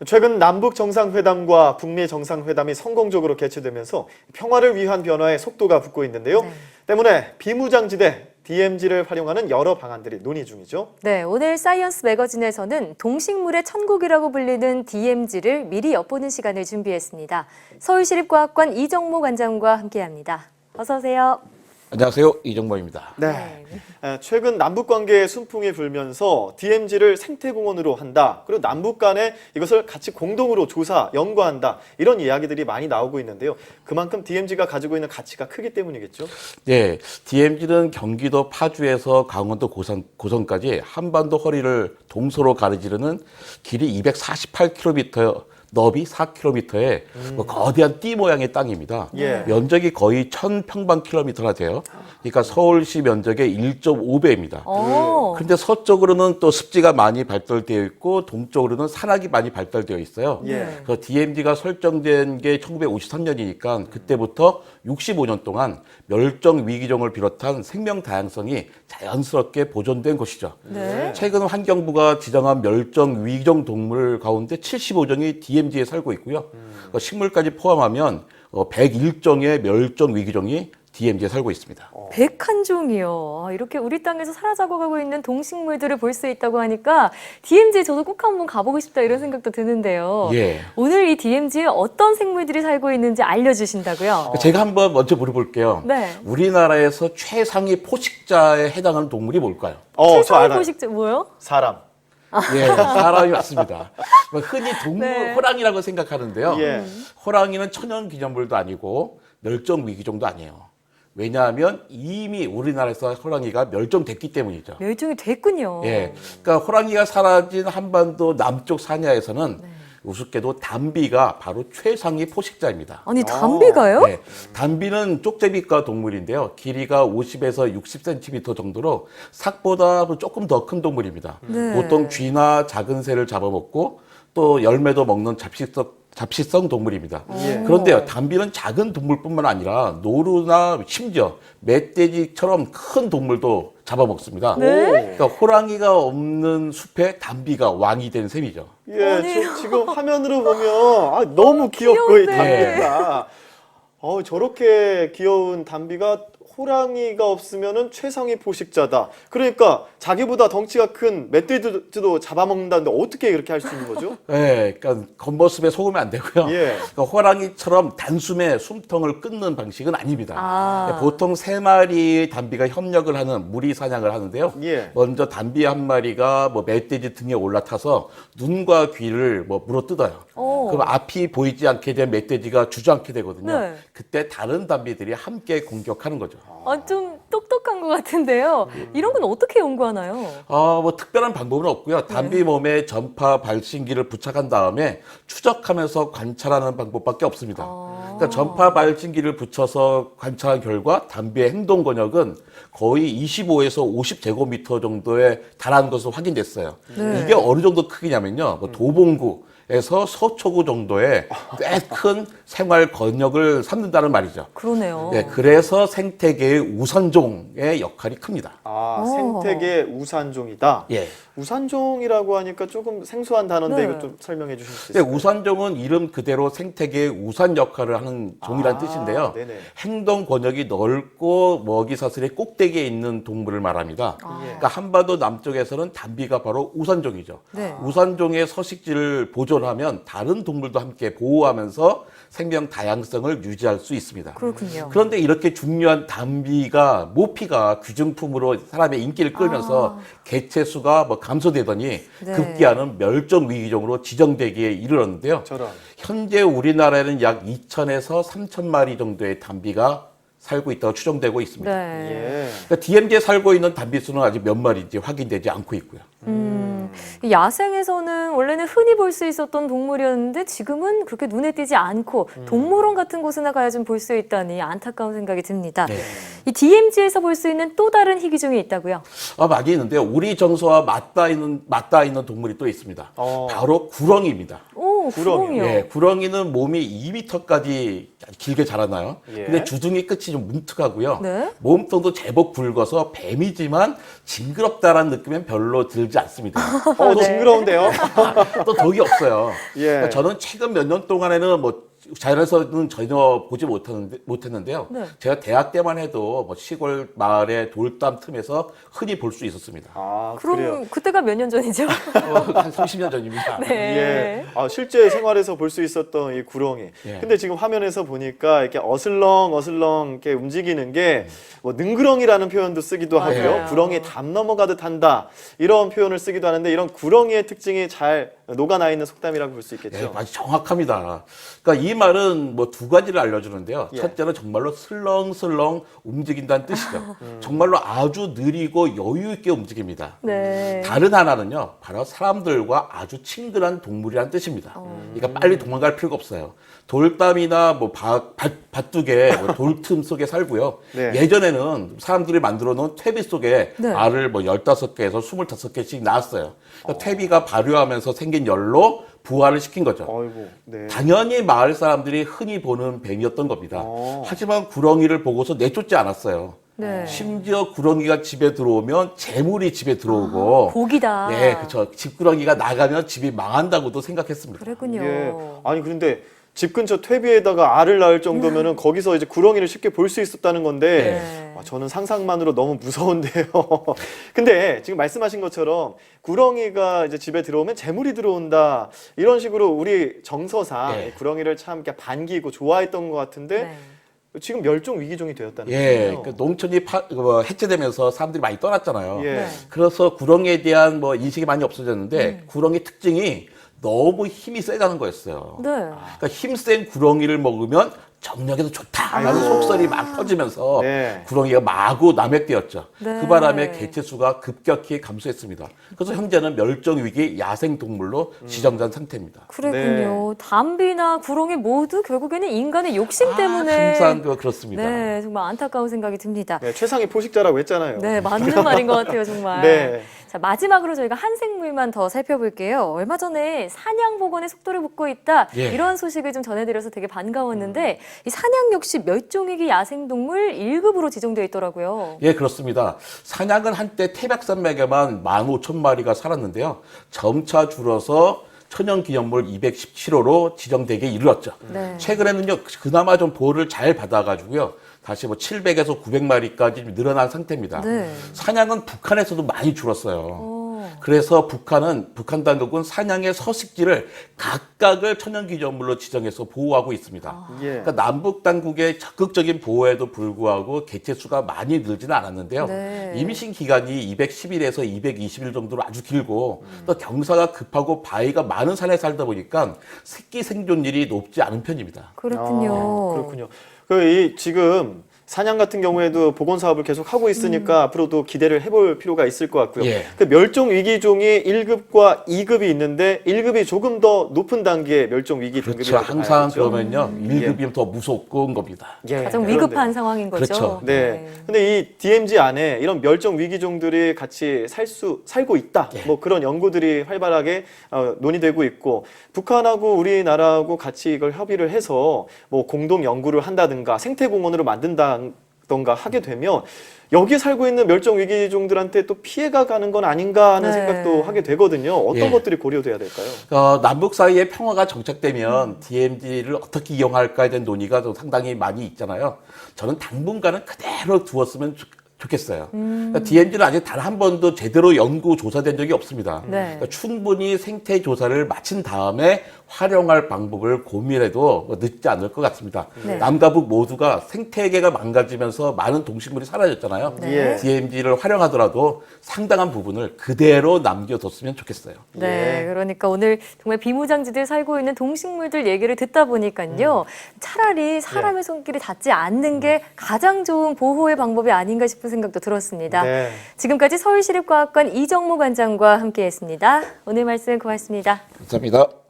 최근 남북 정상회담과 북미 정상회담이 성공적으로 개최되면서 평화를 위한 변화에 속도가 붙고 있는데요. 때문에 비무장지대 DMZ를 활용하는 여러 방안들이 논의 중이죠. 네, 오늘 사이언스 매거진에서는 동식물의 천국이라고 불리는 DMZ를 미리 엿보는 시간을 준비했습니다. 서울시립과학관 이정모 관장과 함께합니다. 어서 오세요. 안녕하세요. 이정모입니다. 네. 최근 남북 관계에 순풍이 불면서 DMZ를 생태공원으로 한다. 그리고 남북 간에 이것을 같이 공동으로 조사, 연구한다. 이런 이야기들이 많이 나오고 있는데요. 그만큼 DMZ가 가지고 있는 가치가 크기 때문이겠죠? 네, DMZ는 경기도 파주에서 강원도 고성까지 한반도 허리를 동서로 가르지르는 길이 248km, 너비 4km의 거대한 띠 모양의 땅입니다. 예. 면적이 거의 1000평방킬로미터나 돼요. 그러니까 서울시 면적의 1.5배입니다. 그런데 서쪽으로는 또 습지가 많이 발달되어 있고 동쪽으로는 산악이 많이 발달되어 있어요. 예. 그 DMZ가 설정된 게 1953년이니까 그때부터 65년 동안 멸종 위기종을 비롯한 생명 다양성이 자연스럽게 보존된 곳이죠. 네. 최근 환경부가 지정한 멸종 위기종 동물 가운데 75종이 DMZ에 살고 있고요. 식물까지 포함하면 101종의 멸종 위기종이 DMZ에 살고 있습니다. 101종이요. 이렇게 우리 땅에서 사라져가고 있는 동식물들을 볼 수 있다고 하니까 DMZ 저도 꼭 한번 가보고 싶다 이런 생각도 드는데요. 예. 오늘 이 DMZ에 어떤 생물들이 살고 있는지 알려주신다고요? 제가 한번 먼저 물어볼게요. 네. 우리나라에서 최상위 포식자에 해당하는 동물이 뭘까요? 저 최상위 알아요. 포식자 뭐요? 사람. 예, 사람이 맞습니다. 흔히 동물 네. 호랑이라고 생각하는데요. 예. 호랑이는 천연기념물도 아니고 멸종위기종도 아니에요. 왜냐하면 이미 우리나라에서 호랑이가 멸종됐기 때문이죠. 멸종이 됐군요. 예, 그러니까 호랑이가 사라진 한반도 남쪽 산야에서는 우습게도 담비가 바로 최상위 포식자입니다. 아니 담비가요? 네, 담비는 쪽제비과 동물인데요. 길이가 50에서 60cm 정도로 삭보다 조금 더 큰 동물입니다. 네. 보통 쥐나 작은 새를 잡아먹고 또 열매도 먹는 잡식성 동물입니다. 예. 그런데요, 담비는 작은 동물뿐만 아니라 노루나 심지어 멧돼지처럼 큰 동물도 잡아먹습니다. 네? 그러니까 호랑이가 없는 숲에 담비가 왕이 된 셈이죠. 예, 아니. 지금 화면으로 보면 너무 귀엽고 이 귀여운데. 담비가 저렇게 귀여운 담비가 호랑이가 없으면은 최상위 포식자다. 그러니까 자기보다 덩치가 큰 멧돼지도 잡아먹는다는데 어떻게 그렇게 할 수 있는 거죠? 네, 그러니까 겉모습에 속으면 안 되고요. 예. 그러니까 호랑이처럼 단숨에 숨통을 끊는 방식은 아닙니다. 아. 보통 3마리 담비가 협력을 하는 무리 사냥을 하는데요. 예. 먼저 담비 한 마리가 멧돼지 등에 올라타서 눈과 귀를 물어뜯어요. 그럼 앞이 보이지 않게 된 멧돼지가 주저앉게 되거든요. 네. 그때 다른 담비들이 함께 공격하는 거죠. 좀 똑똑한 것 같은데요. 이런 건 어떻게 연구하나요? 특별한 방법은 없고요. 담비 몸에 전파 발신기를 부착한 다음에 추적하면서 관찰하는 방법밖에 없습니다. 그러니까 전파 발신기를 붙여서 관찰한 결과 담비의 행동 권역은 거의 25에서 50제곱미터 정도에 달하는 것으로 확인됐어요. 네. 이게 어느 정도 크기냐면요. 도봉구에서 서초구 정도의 꽤 큰 생활 권역을 삼는다는 말이죠. 그러네요. 네, 그래서 생태계의 우선종의 역할이 큽니다. 생태계 우산종이다. 예. 우산종이라고 하니까 조금 생소한 단어인데 네. 이거 좀 설명해 주실 수 네, 있을까요? 우산종은 이름 그대로 생태계의 우산 역할을 하는 종이라는 뜻인데요. 네네. 행동 권역이 넓고 먹이 사슬의 꼭대기에 있는 동물을 말합니다. 예. 그러니까 한반도 남쪽에서는 담비가 바로 우산종이죠. 네. 우산종의 서식지를 보존하면 다른 동물도 함께 보호하면서 생명 다양성을 유지할 수 있습니다. 그렇군요. 그런데 이렇게 중요한 담비가 모피가 귀중품으로 사람의 인기를 끌면서 개체 수가 감소되더니 네. 급기야는 멸종 위기종으로 지정되기에 이르렀는데요. 저런. 현재 우리나라에는 약 2,000에서 3,000마리 정도의 담비가 살고 있다고 추정되고 있습니다. 네. 예. 그러니까 DMZ에 살고 있는 담비 수는 아직 몇 마리인지 확인되지 않고 있고요. 야생에서는 원래는 흔히 볼 수 있었던 동물이었는데 지금은 그렇게 눈에 띄지 않고 동물원 같은 곳이나 가야 좀 볼 수 있다니 안타까운 생각이 듭니다. 네. 이 DMZ에서 볼 수 있는 또 다른 희귀종이 있다고요? 많이 있는데요. 우리 정서와 맞닿아 있는 동물이 또 있습니다. 바로 구렁이입니다. 오, 오, 구렁이요. 구렁이요. 예, 구렁이는 몸이 2m까지 길게 자라나요. 예. 근데 주둥이 끝이 좀 뭉툭하고요. 네. 몸통도 제법 굵어서 뱀이지만 징그럽다라는 느낌은 별로 들지 않습니다. 네. 징그러운데요. 또 덕이 없어요. 예. 그러니까 저는 최근 몇 년 동안에는 뭐 자연에서는 전혀 보지 못했는데요. 네. 제가 대학 때만 해도 뭐 시골 마을의 돌담 틈에서 흔히 볼 수 있었습니다. 아, 그럼 그래요. 그때가 몇 년 전이죠? 한 30년 전입니다. 네. 예. 실제 생활에서 볼 수 있었던 이 구렁이. 예. 근데 지금 화면에서 보니까 이렇게 어슬렁 이렇게 움직이는 게 뭐 능구렁이라는 표현도 쓰기도 하고요. 맞아요. 구렁이 담 넘어가듯 한다. 이런 표현을 쓰기도 하는데 이런 구렁이의 특징이 잘 녹아나 있는 속담이라고 볼 수 있겠죠. 예, 아주 정확합니다. 그러니까 이 말은 뭐 두 가지를 알려주는데요. 예. 첫째는 정말로 슬렁슬렁 움직인다는 뜻이죠. 정말로 아주 느리고 여유 있게 움직입니다. 네. 다른 하나는요, 바로 사람들과 아주 친근한 동물이라는 뜻입니다. 그러니까 빨리 도망갈 필요가 없어요. 돌담이나 뭐 밭둑에 뭐 돌틈 속에 살고요. 네. 예전에는 사람들이 만들어 놓은 퇴비 속에 네. 알을 뭐 15개에서 25개씩 낳았어요. 그러니까 퇴비가 발효하면서 생긴 열로 부화를 시킨 거죠. 어이구. 네. 당연히 마을 사람들이 흔히 보는 뱀이었던 겁니다. 하지만 구렁이를 보고서 내쫓지 않았어요. 네. 심지어 구렁이가 집에 들어오면 재물이 집에 들어오고 복이다. 네, 그렇죠. 집구렁이가 나가면 집이 망한다고도 생각했습니다. 그랬군요. 예. 아니 그런데 집 근처 퇴비에다가 알을 낳을 정도면은 거기서 이제 구렁이를 쉽게 볼 수 있었다는 건데 네. 저는 상상만으로 너무 무서운데요. 근데 지금 말씀하신 것처럼 구렁이가 이제 집에 들어오면 재물이 들어온다 이런 식으로 우리 정서상 네. 구렁이를 참 이렇게 반기고 좋아했던 것 같은데 네. 지금 멸종 위기종이 되었다는 예, 거예요. 그 농촌이 해체되면서 사람들이 많이 떠났잖아요. 예. 네. 그래서 구렁이에 대한 뭐 인식이 많이 없어졌는데 구렁이 특징이 너무 힘이 세다는 거였어요. 네. 그러니까 힘센 구렁이를 먹으면 정력에도 좋다라는 속설이 막 퍼지면서 네. 구렁이가 마구 남획되었죠. 네. 그 바람에 개체수가 급격히 감소했습니다. 그래서 현재는 멸종위기 야생동물로 지정된 상태입니다. 그랬군요. 담비나 구렁이 모두 결국에는 인간의 욕심 때문에 항상 그렇습니다. 네, 정말 안타까운 생각이 듭니다. 네, 최상위 포식자라고 했잖아요. 네, 맞는 말인 것 같아요, 정말. 네. 자, 마지막으로 저희가 한 생물만 더 살펴볼게요. 얼마 전에 사냥 복원의 속도를 붙고 있다. 예. 이런 소식을 좀 전해드려서 되게 반가웠는데 이 사냥 역시 멸종위기 야생동물 1급으로 지정되어 있더라고요. 예, 그렇습니다. 사냥은 한때 태백산맥에만 15,000마리가 살았는데요. 점차 줄어서 천연기념물 217호로 지정되게 이르렀죠. 네. 최근에는요, 그나마 좀 보호를 잘 받아가지고요. 다시 뭐 700에서 900마리까지 늘어난 상태입니다. 네. 사냥은 북한에서도 많이 줄었어요. 오. 그래서 북한 당국은 사냥의 서식지를 각각을 천연기념물로 지정해서 보호하고 있습니다. 예. 그러니까 남북 당국의 적극적인 보호에도 불구하고 개체수가 많이 늘지는 않았는데요. 네. 임신 기간이 210일에서 220일 정도로 아주 길고 또 경사가 급하고 바위가 많은 산에 살다 보니까 새끼 생존율이 높지 않은 편입니다. 그렇군요. 그렇군요. 지금 사냥 같은 경우에도 복원 사업을 계속 하고 있으니까 앞으로도 기대를 해볼 필요가 있을 것 같고요. 예. 그 멸종 위기종이 1급과 2급이 있는데 1급이 조금 더 높은 단계의 멸종 위기 그렇죠. 등급이라고 항상 봐야겠죠? 그러면요. 1급이면 더 무섭고 겁니다. 예, 가장 그런데요. 위급한 상황인 거죠. 그렇죠. 네. 근데 이 DMZ 안에 이런 멸종 위기종들이 같이 살고 있다. 예. 뭐 그런 연구들이 활발하게 논의되고 있고 북한하고 우리나라하고 같이 이걸 협의를 해서 뭐 공동 연구를 한다든가 생태공원으로 만든다던가 하게 되면 여기에 살고 있는 멸종 위기종들한테 또 피해가 가는 건 아닌가 하는 네. 생각도 하게 되거든요. 어떤 예. 것들이 고려돼야 될까요? 남북 사이에 평화가 정착되면 DMZ를 어떻게 이용할까에 대한 논의가 좀 상당히 많이 있잖아요. 저는 당분간은 그대로 두었으면 좋겠어요. 그러니까 DMZ는 아직 단 한 번도 제대로 연구 조사된 적이 없습니다. 네. 그러니까 충분히 생태 조사를 마친 다음에 활용할 방법을 고민해도 늦지 않을 것 같습니다. 네. 남과 북 모두가 생태계가 망가지면서 많은 동식물이 사라졌잖아요. 네. DMZ를 활용하더라도 상당한 부분을 그대로 남겨뒀으면 좋겠어요. 네, 예. 그러니까 오늘 정말 비무장지대에 살고 있는 동식물들 얘기를 듣다 보니까요. 차라리 사람의 손길이 닿지 않는 게 가장 좋은 보호의 방법이 아닌가 싶은 생각도 들었습니다. 네. 지금까지 서울시립과학관 이정모 관장과 함께했습니다. 오늘 말씀 고맙습니다. 감사합니다.